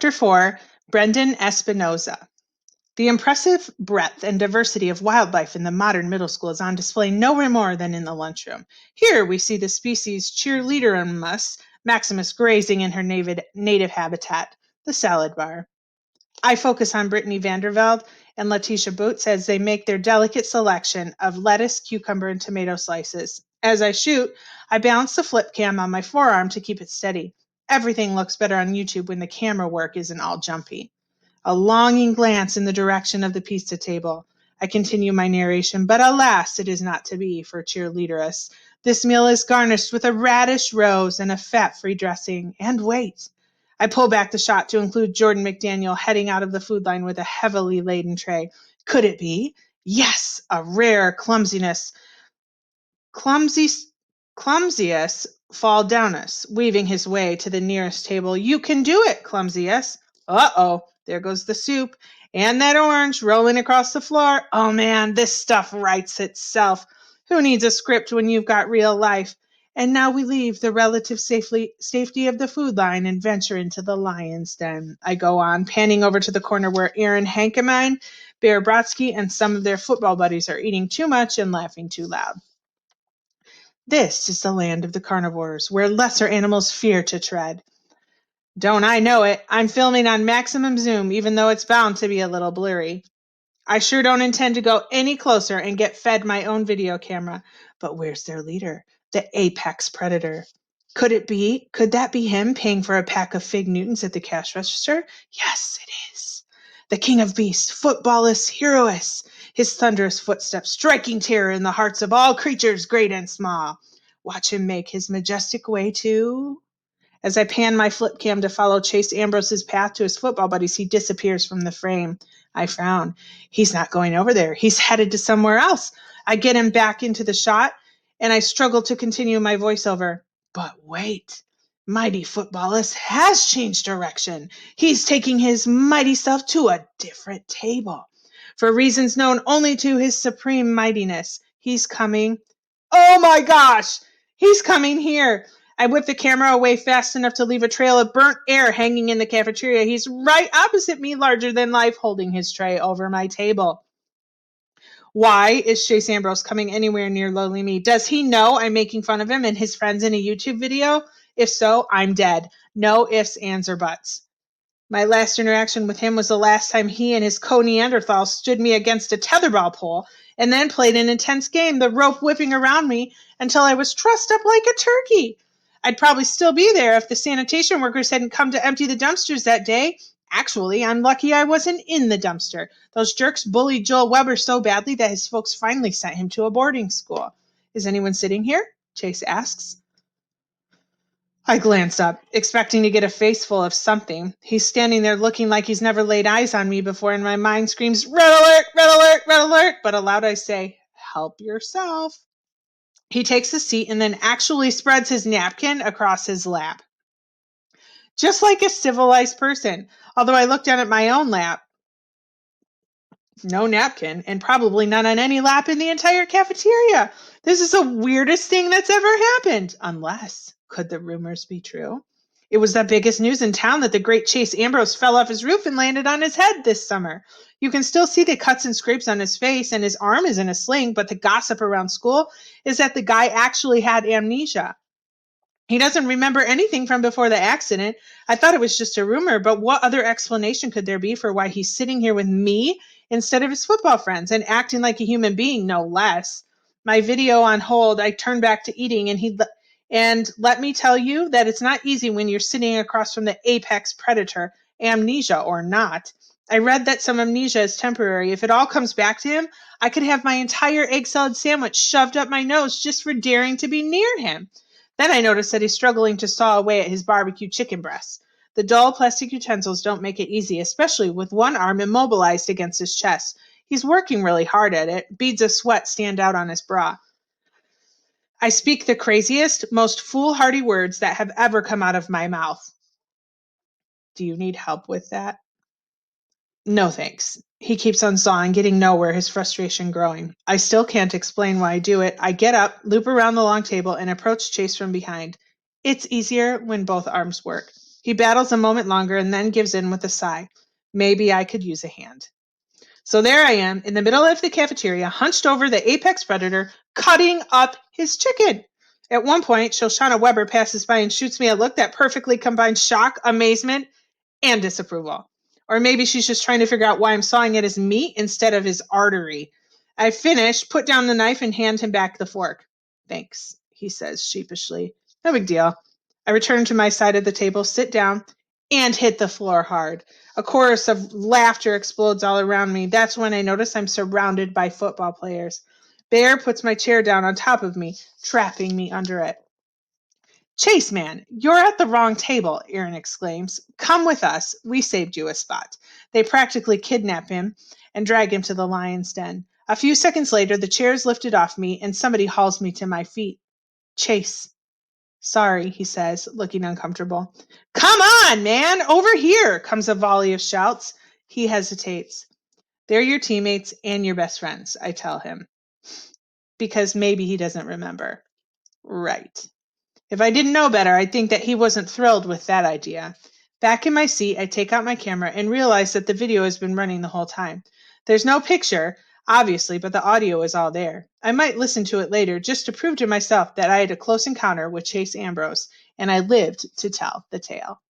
Chapter 4, Brendan Espinoza. The impressive breadth and diversity of wildlife in the modern middle school is on display nowhere more than in the lunchroom. Here we see the species cheerleaderomus maximus grazing in her native habitat, the salad bar. I focus on Brittany Vandervelde and Letitia Boots as they make their delicate selection of lettuce, cucumber, and tomato slices. As I shoot, I balance the flip cam on my forearm to keep it steady. Everything looks better on YouTube when the camera work isn't all jumpy. A longing glance in the direction of the pizza table. I continue my narration, but alas, it is not to be for cheerleaderess. This meal is garnished with a radish rose and a fat-free dressing. And wait, I pull back the shot to include Jordan McDaniel heading out of the food line with a heavily laden tray. Could it be? Yes, a rare clumsiest fall downus, weaving his way to the nearest table. You can do it, clumsiest. Uh-oh, there goes the soup. And that orange rolling across the floor. Oh man, this stuff writes itself. Who needs a script when you've got real life? And now we leave the relative safety of the food line and venture into the lion's den. I go on, panning over to the corner where Aaron Hankemine, Bear Brodsky, and some of their football buddies are eating too much and laughing too loud. This is the land of the carnivores, where lesser animals fear to tread. Don't I know it? I'm filming on maximum zoom, even though it's bound to be a little blurry. I sure don't intend to go any closer and get fed my own video camera. But where's their leader? The apex predator. Could that be him paying for a pack of Fig Newtons at the cash register? Yes, it is. The king of beasts, footballus heroes. His thunderous footsteps striking terror in the hearts of all creatures great and small. Watch him make his majestic way to... As I pan my flip cam to follow Chase Ambrose's path to his football buddies, he disappears from the frame. I frown. He's not going over there. He's headed to somewhere else. I get him back into the shot, and I struggle to continue my voiceover. But wait. Mighty Footballus has changed direction. He's taking his mighty self to a different table. For reasons known only to his supreme mightiness, he's coming. Oh my gosh! He's coming here. I whip the camera away fast enough to leave a trail of burnt air hanging in the cafeteria. He's right opposite me, larger than life, holding his tray over my table. Why is Chase Ambrose coming anywhere near lowly me? Does he know I'm making fun of him and his friends in a YouTube video? If so, I'm dead. No ifs, ands, or buts. My last interaction with him was the last time he and his co-Neanderthal stood me against a tetherball pole and then played an intense game, the rope whipping around me until I was trussed up like a turkey. I'd probably still be there if the sanitation workers hadn't come to empty the dumpsters that day. Actually, I'm lucky I wasn't in the dumpster. Those jerks bullied Joel Weber so badly that his folks finally sent him to a boarding school. Is anyone sitting here? Chase asks. I glance up, expecting to get a face full of something. He's standing there looking like he's never laid eyes on me before, and my mind screams, red alert, red alert, red alert. But aloud I say, help yourself. He takes a seat and then actually spreads his napkin across his lap. Just like a civilized person, although I look down at my own lap. No napkin, and probably none on any lap in the entire cafeteria. This is the weirdest thing that's ever happened. Unless, could the rumors be true? It was the biggest news in town that the great Chase Ambrose fell off his roof and landed on his head this summer. You can still see the cuts and scrapes on his face, and his arm is in a sling, but the gossip around school is that the guy actually had amnesia. He doesn't remember anything from before the accident. I thought it was just a rumor, but what other explanation could there be for why he's sitting here with me instead of his football friends and acting like a human being, no less? My video on hold, I turned back to eating, and let me tell you that it's not easy when you're sitting across from the apex predator, amnesia or not. I read that some amnesia is temporary. If it all comes back to him, I could have my entire egg salad sandwich shoved up my nose just for daring to be near him. Then I noticed that he's struggling to saw away at his barbecue chicken breasts. The dull plastic utensils don't make it easy, especially with one arm immobilized against his chest. He's working really hard at it. Beads of sweat stand out on his bra. I speak the craziest, most foolhardy words that have ever come out of my mouth. Do you need help with that? No, thanks. He keeps on sawing, getting nowhere, his frustration growing. I still can't explain why I do it. I get up, loop around the long table, and approach Chase from behind. It's easier when both arms work. He battles a moment longer and then gives in with a sigh. Maybe I could use a hand. So there I am in the middle of the cafeteria, hunched over the apex predator, cutting up his chicken. At one point, Shoshana Weber passes by and shoots me a look that perfectly combines shock, amazement, and disapproval. Or maybe she's just trying to figure out why I'm sawing at his meat instead of his artery. I finish, put down the knife, and hand him back the fork. Thanks, he says sheepishly. No big deal. I return to my side of the table, sit down, and hit the floor hard. A chorus of laughter explodes all around me. That's when I notice I'm surrounded by football players. Bear puts my chair down on top of me, trapping me under it. Chase, man, you're at the wrong table, Aaron exclaims. Come with us. We saved you a spot. They practically kidnap him and drag him to the lion's den. A few seconds later, the chair is lifted off me and somebody hauls me to my feet. Chase. Sorry, he says, looking uncomfortable. Come on, man, over here, comes a volley of shouts. He hesitates. They're your teammates and your best friends, I tell him. Because maybe he doesn't remember. Right. If I didn't know better, I'd think that he wasn't thrilled with that idea. Back in my seat, I take out my camera and realize that the video has been running the whole time. There's no picture, obviously, but the audio is all there. I might listen to it later just to prove to myself that I had a close encounter with Chase Ambrose, and I lived to tell the tale.